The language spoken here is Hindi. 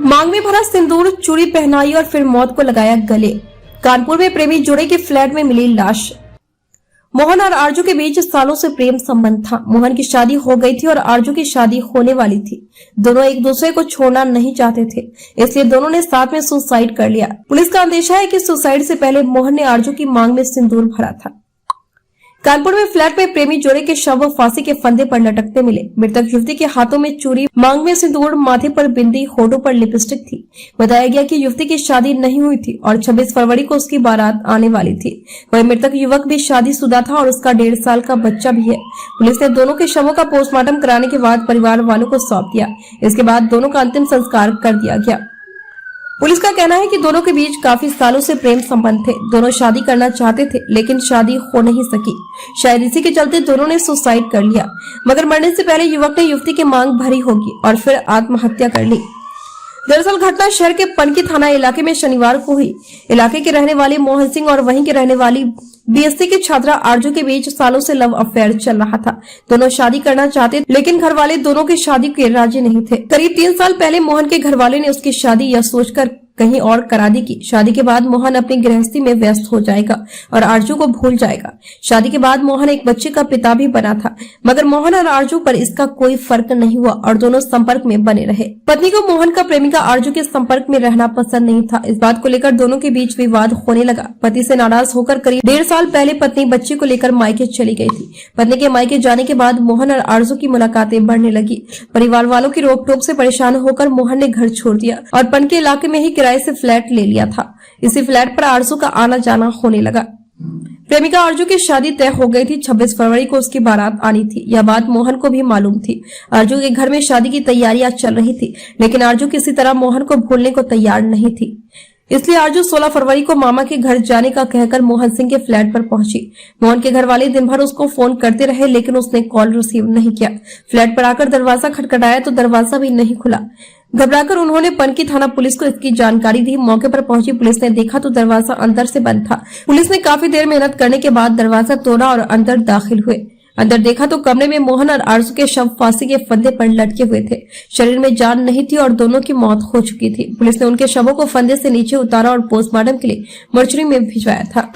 मांग में भरा सिंदूर, चूड़ी पहनाई और फिर मौत को लगाया गले। कानपुर में प्रेमी जोड़े के फ्लैट में मिली लाश। मोहन और आरजू के बीच सालों से प्रेम संबंध था। मोहन की शादी हो गई थी और आरजू की शादी होने वाली थी। दोनों एक दूसरे को छोड़ना नहीं चाहते थे, इसलिए दोनों ने साथ में सुसाइड कर लिया। पुलिस का अंदेशा है कि सुसाइड से पहले मोहन ने आरजू की मांग में सिंदूर भरा था। कानपुर में फ्लैट में प्रेमी जोड़े के शव फांसी के फंदे पर लटकते मिले। मृतक युवती के हाथों में चूड़ी, मांग में सिंदूर, माथे पर बिंदी, होठों पर लिपस्टिक थी। बताया गया कि युवती की शादी नहीं हुई थी और 26 फरवरी को उसकी बारात आने वाली थी। वही मृतक युवक भी शादीशुदा था और उसका 1.5 साल का बच्चा भी है। पुलिस ने दोनों के शवों का पोस्टमार्टम कराने के बाद परिवार वालों को सौंप दिया। इसके बाद दोनों का अंतिम संस्कार कर दिया गया। पुलिस का कहना है कि दोनों के बीच काफी सालों से प्रेम संबंध थे। दोनों शादी करना चाहते थे, लेकिन शादी हो नहीं सकी। शायद इसी के चलते दोनों ने सुसाइड कर लिया, मगर मरने से पहले युवक ने युवती की मांग भरी होगी और फिर आत्महत्या कर ली। दरअसल घटना शहर के पनकी थाना इलाके में शनिवार को हुई। इलाके के रहने वाले मोहन सिंह और वहीं के रहने वाली बीएससी की छात्रा आरजू के बीच सालों से लव अफेयर चल रहा था। दोनों शादी करना चाहते, लेकिन घर वाले दोनों की शादी के राजी नहीं थे। करीब 3 साल पहले मोहन के घर वाले ने उसकी शादी यह सोचकर कहीं और करा दी कि शादी के बाद मोहन अपनी गृहस्थी में व्यस्त हो जाएगा और आरजू को भूल जाएगा। शादी के बाद मोहन एक बच्चे का पिता भी बना था, मगर मोहन और आरजू पर इसका कोई फर्क नहीं हुआ और दोनों संपर्क में बने रहे। पत्नी को मोहन का प्रेमिका आरजू के संपर्क में रहना पसंद नहीं था। इस बात को लेकर दोनों के बीच विवाद होने लगा। पति से नाराज होकर करीब 1.5 साल पहले पत्नी बच्चे को लेकर मायके चली गई थी। पत्नी के मायके जाने के बाद मोहन और आरजू की मुलाकातें बढ़ने लगी। परिवार वालों की रोक-टोक से परेशान होकर मोहन ने घर छोड़ दिया और पनकी इलाके में ही किराए से फ्लैट ले लिया था। इसी फ्लैट पर आरजू का आना जाना होने लगा। प्रेमिका आरजू की शादी तय हो गई थी। 26 फरवरी को उसकी बारात आनी थी। यह बात मोहन को भी मालूम थी। आरजू के घर में शादी की तैयारियां चल रही थी, लेकिन आरजू किसी तरह मोहन को भूलने को तैयार नहीं थी। इसलिए आरजू 16 फरवरी को मामा के घर जाने का कहकर मोहन सिंह के फ्लैट पर पहुंची। मोहन के घर वाले दिन भर उसको फोन करते रहे, लेकिन उसने कॉल रिसीव नहीं किया। फ्लैट पर आकर दरवाजा खटखटाया तो दरवाजा भी नहीं खुला। घबराकर उन्होंने पनकी थाना पुलिस को इसकी जानकारी दी। मौके पर पहुंची पुलिस ने देखा तो दरवाजा अंदर से बंद था। पुलिस ने काफी देर मेहनत करने के बाद दरवाजा तोड़ा और अंदर दाखिल हुए। अंदर देखा तो कमरे में मोहन और आरजू के शव फांसी के फंदे पर लटके हुए थे। शरीर में जान नहीं थी और दोनों की मौत हो चुकी थी। पुलिस ने उनके शवों को फंदे से नीचे उतारा और पोस्टमार्टम के लिए मोर्चरी में भिजवाया था।